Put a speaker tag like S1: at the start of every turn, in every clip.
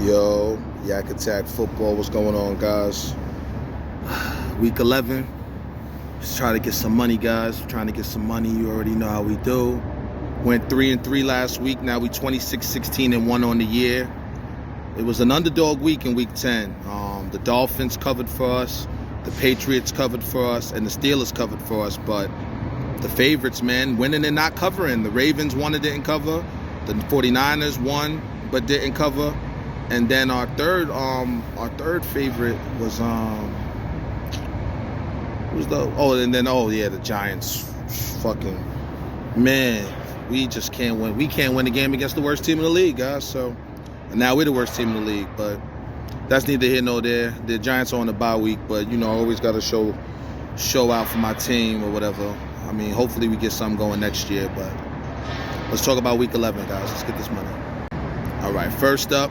S1: Yo, Yak Attack Football, what's going on, guys? Week 11, just trying to get some money, guys. Trying to get some money. You already know how we do. Went 3-3 last week. Now we 26-16-1 on the year. It was an underdog week in week 10. The Dolphins covered for us, the Patriots covered for us, and the Steelers covered for us. But the favorites, man, winning and not covering. The Ravens won and didn't cover. The 49ers won but didn't cover. And then our third favorite was the Giants. Fucking man, we just can't win. We can't win the game against the worst team in the league, guys. So and now we're the worst team in the league, but that's neither here nor there. The Giants are on the bye week, but I always got to show out for my team or whatever. I mean, hopefully we get something going next year, but let's talk about week 11, guys. Let's get this money. All right, first up,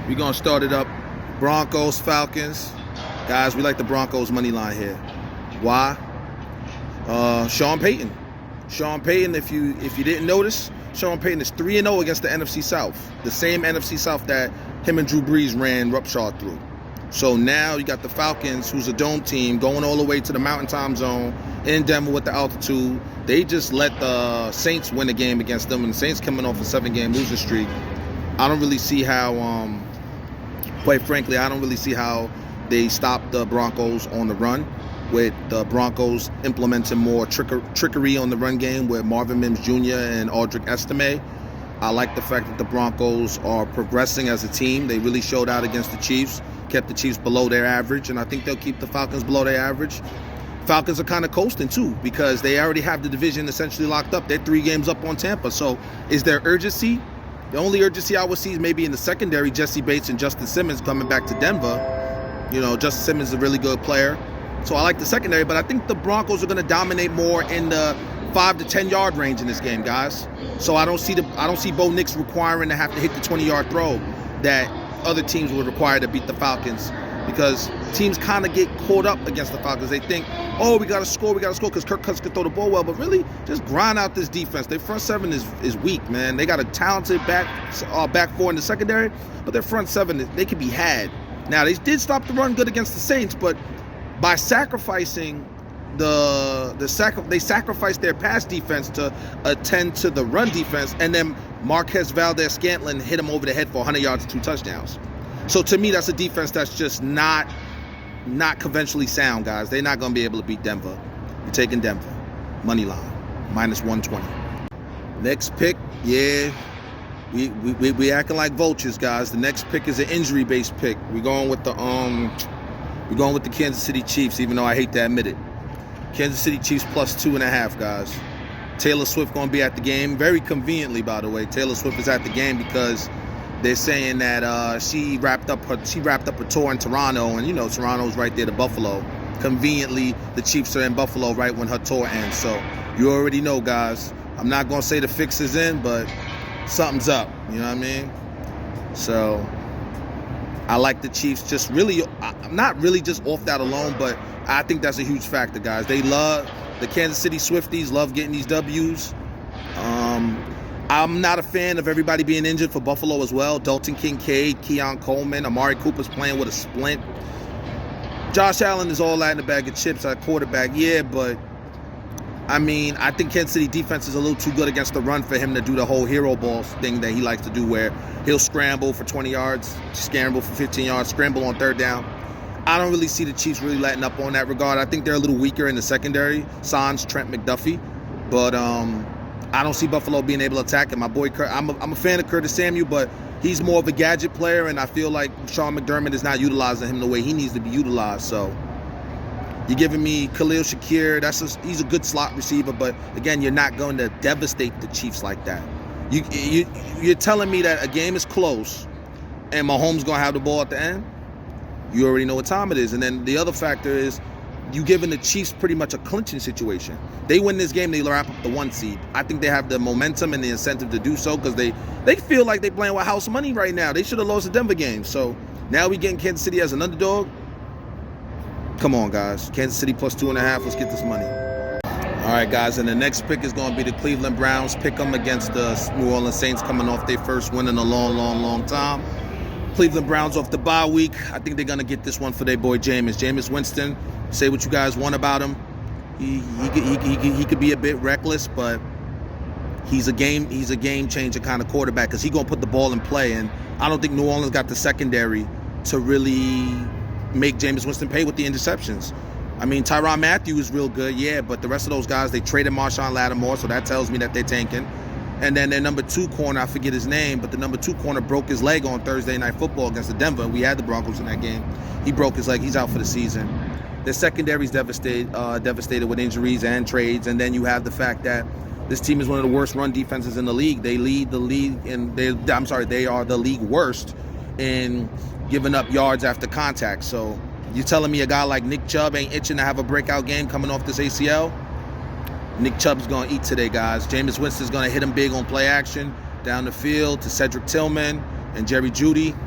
S1: we're going to start it up. Broncos, Falcons. Guys, we like the Broncos money line here. Why? Sean Payton. Sean Payton, if you didn't notice, Sean Payton is 3-0 against the NFC South. The same NFC South that him and Drew Brees ran roughshod through. So now you got the Falcons, who's a dome team, going all the way to the Mountain Time Zone in Denver with the altitude. They just let the Saints win a game against them, and the Saints coming off a 7-game losing streak. I don't really see how, quite frankly, I don't really see how they stop the Broncos on the run, with the Broncos implementing more trickery on the run game with Marvin Mims Jr. and Audric Estime. I like the fact that the Broncos are progressing as a team. They really showed out against the Chiefs, kept the Chiefs below their average, and I think they'll keep the Falcons below their average. Falcons are kind of coasting too, because they already have the division essentially locked up. They're 3 games up on Tampa. So is there urgency? The only urgency I would see is maybe in the secondary, Jesse Bates and Justin Simmons coming back to Denver. Justin Simmons is a really good player. So I like the secondary, but I think the Broncos are going to dominate more in the 5 to 10 yard range in this game, guys. So I don't see Bo Nix requiring to have to hit the 20-yard throw that other teams would require to beat the Falcons, because teams kind of get caught up against the Falcons. They think, we got to score because Kirk Cousins can throw the ball well, but really just grind out this defense. Their front seven is weak, man. They got a talented back four in the secondary, but their front seven, they can be had. Now, they did stop the run good against the Saints, but by sacrificing they sacrificed their pass defense to attend to the run defense, and then Marquez Valdes-Scantling hit him over the head for 100 yards and 2 touchdowns. So to me, that's a defense that's just not conventionally sound, guys. They're not going to be able to beat Denver. You're taking Denver. Money line, -120. Next pick, yeah. We acting like vultures, guys. The next pick is an injury-based pick. We're going with the Kansas City Chiefs, even though I hate to admit it. Kansas City Chiefs +2.5, guys. Taylor Swift going to be at the game. Very conveniently, by the way, Taylor Swift is at the game because they're saying that she wrapped up her tour in Toronto, and Toronto's right there to Buffalo. Conveniently, the Chiefs are in Buffalo right when her tour ends. So you already know, guys. I'm not going to say the fix is in, but something's up. You know what I mean? So I like the Chiefs just really, not really just off that alone, but I think that's a huge factor, guys. They love, the Kansas City Swifties love getting these W's. I'm not a fan of everybody being injured for Buffalo as well. Dalton Kincaid, Keon Coleman, Amari Cooper's playing with a splint. Josh Allen is all that in a bag of chips at quarterback, yeah, but I mean, I think Kansas City defense is a little too good against the run for him to do the whole hero ball thing that he likes to do, where he'll scramble for 20 yards, scramble for 15 yards, scramble on 3rd down. I don't really see the Chiefs really letting up on that regard. I think they're a little weaker in the secondary, sans Trent McDuffie, but I don't see Buffalo being able to attack him. My boy, I'm a fan of Curtis Samuel, but he's more of a gadget player, and I feel like Sean McDermott is not utilizing him the way he needs to be utilized. So you're giving me Khalil Shakir. He's a good slot receiver, but again, you're not going to devastate the Chiefs like that. You're telling me that a game is close and Mahomes going to have the ball at the end? You already know what time it is. And then the other factor is you giving the Chiefs pretty much a clinching situation. They win this game, they wrap up the 1 seed. I think they have the momentum and the incentive to do so, because they feel like they're playing with house money right now. They should have lost the Denver game. So now we getting Kansas City as an underdog. Come on, guys. Kansas City +2.5. Let's get this money. All right, guys, and the next pick is going to be the Cleveland Browns. Pick them against the New Orleans Saints, coming off their first win in a long, long, long time. Cleveland Browns off the bye week. I think they're going to get this one for their boy Jameis. Jameis Winston, say what you guys want about him. He could be a bit reckless, but he's a game changer kind of quarterback because he's going to put the ball in play. And I don't think New Orleans got the secondary to really make Jameis Winston pay with the interceptions. I mean, Tyrann Mathieu is real good, yeah, but the rest of those guys, they traded Marshawn Lattimore, so that tells me that they're tanking. And then their number 2 corner, I forget his name, but the number 2 corner broke his leg on Thursday Night Football against the Denver. We had the Broncos in that game. He broke his leg. He's out for the season. Their secondary's devastated with injuries and trades. And then you have the fact that this team is one of the worst run defenses in the league. They lead the league, and they are the league worst in giving up yards after contact. So you're telling me a guy like Nick Chubb ain't itching to have a breakout game coming off this ACL? Nick Chubb's going to eat today, guys. Jameis Winston's going to hit him big on play action down the field to Cedric Tillman and Jerry Jeudy.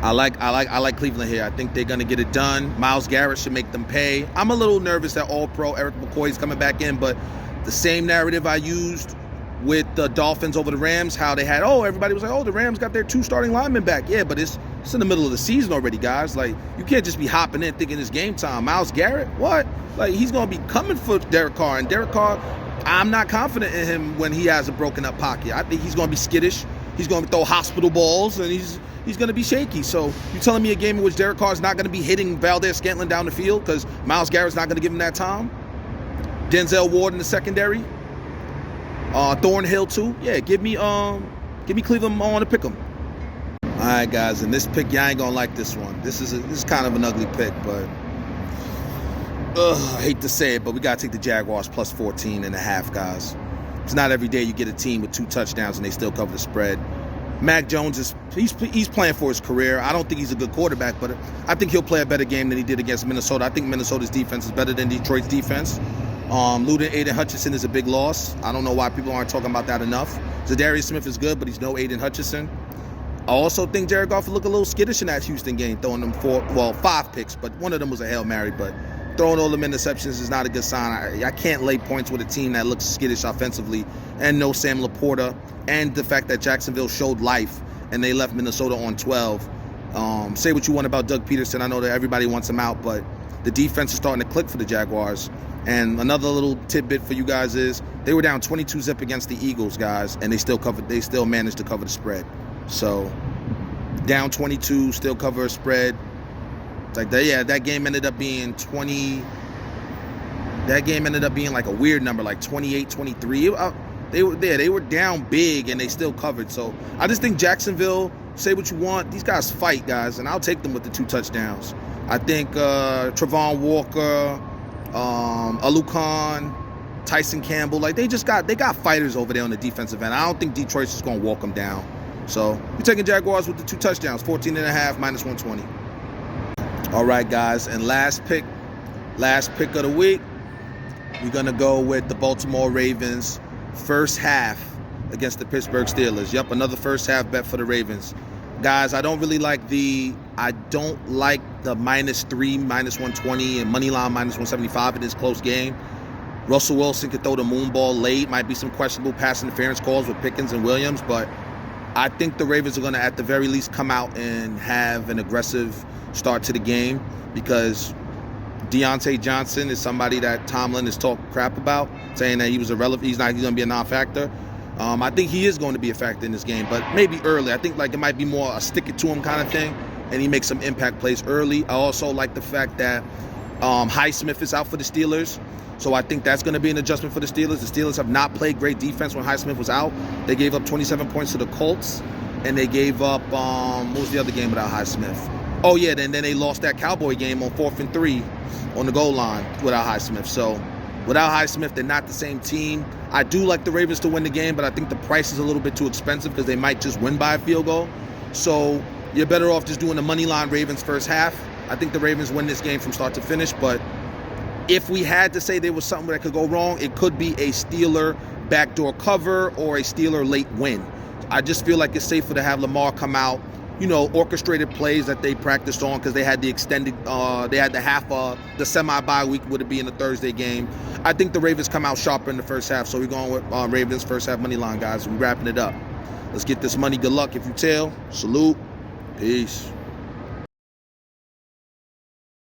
S1: I like Cleveland here. I think they're going to get it done. Myles Garrett should make them pay. I'm a little nervous that All-Pro Eric McCoy's coming back in, but the same narrative I used with the Dolphins over the Rams, how they had, everybody was like, the Rams got their 2 starting linemen back. Yeah, but it's in the middle of the season already, guys. Like, you can't just be hopping in thinking it's game time. Myles Garrett, what? Like, he's going to be coming for Derek Carr. And Derek Carr, I'm not confident in him when he has a broken up pocket. I think he's going to be skittish. He's going to throw hospital balls, and he's going to be shaky. So you're telling me a game in which Derek Carr is not going to be hitting Valdez-Scantling down the field because Myles Garrett's not going to give him that time? Denzel Ward in the secondary? Thornhill too? Yeah, give me Cleveland on to pick him. All right, guys, and this pick, y'all ain't going to like this one. This is kind of an ugly pick, but I hate to say it, but we got to take the Jaguars plus 14.5, guys. It's not every day you get a team with 2 touchdowns and they still cover the spread. Mac Jones he's playing for his career. I don't think he's a good quarterback, but I think he'll play a better game than he did against Minnesota. I think Minnesota's defense is better than Detroit's defense. Losing Aiden Hutchinson is a big loss. I don't know why people aren't talking about that enough. Zadarius Smith is good, but he's no Aiden Hutchinson. I also think Jared Goff will look a little skittish in that Houston game, throwing them 5 picks, but one of them was a Hail Mary. But throwing all them interceptions is not a good sign. I can't lay points with a team that looks skittish offensively, and no Sam Laporta, and the fact that Jacksonville showed life and they left Minnesota on 12. Say what you want about Doug Peterson. I know that everybody wants him out, but the defense is starting to click for the Jaguars. And another little tidbit for you guys is they were down 22-0 against the Eagles, guys, and they still managed to cover the spread. So down 22, still cover a spread. It's like that game ended up being 20. That game ended up being like a weird number, like 28-23. They were down big and they still covered. So I just think Jacksonville, say what you want, these guys fight, guys, and I'll take them with the 2 touchdowns. I think Travon Walker, Alucon, Tyson Campbell, like they got fighters over there on the defensive end. I don't think Detroit's just gonna walk them down. So we're taking Jaguars with the 2 touchdowns, 14.5 minus 120. All right, guys, and last pick of the week, we're gonna go with the Baltimore Ravens first half against the Pittsburgh Steelers. Yep, another first half bet for the Ravens. Guys, I don't like the -3, minus 120, and money line minus 175 in this close game. Russell Wilson could throw the moon ball late. Might be some questionable pass interference calls with Pickens and Williams, but I think the Ravens are going to, at the very least, come out and have an aggressive start to the game because Deontay Johnson is somebody that Tomlin has talked crap about, saying that he was irrelevant. He's going to be a non-factor. I think he is going to be a factor in this game, but maybe early. I think it might be more a stick it to him kind of thing, and he makes some impact plays early. I also like the fact that Highsmith is out for the Steelers, so I think that's going to be an adjustment for the Steelers. The Steelers have not played great defense when Highsmith was out. They gave up 27 points to the Colts, and they gave up, what was the other game without Highsmith? Oh, yeah, then they lost that Cowboy game on 4th and 3 on the goal line without Highsmith. So without Highsmith, they're not the same team. I do like the Ravens to win the game, but I think the price is a little bit too expensive because they might just win by a field goal. So you're better off just doing the money line Ravens first half. I think the Ravens win this game from start to finish, but if we had to say there was something that could go wrong, it could be a Steeler backdoor cover or a Steeler late win. I just feel like it's safer to have Lamar come out, orchestrated plays that they practiced on because they had the extended, they had the semi-bye week would it be in the Thursday game. I think the Ravens come out sharper in the first half, so we're going with Ravens first half money line, guys. We're wrapping it up. Let's get this money. Good luck if you tell. Salute. Peace.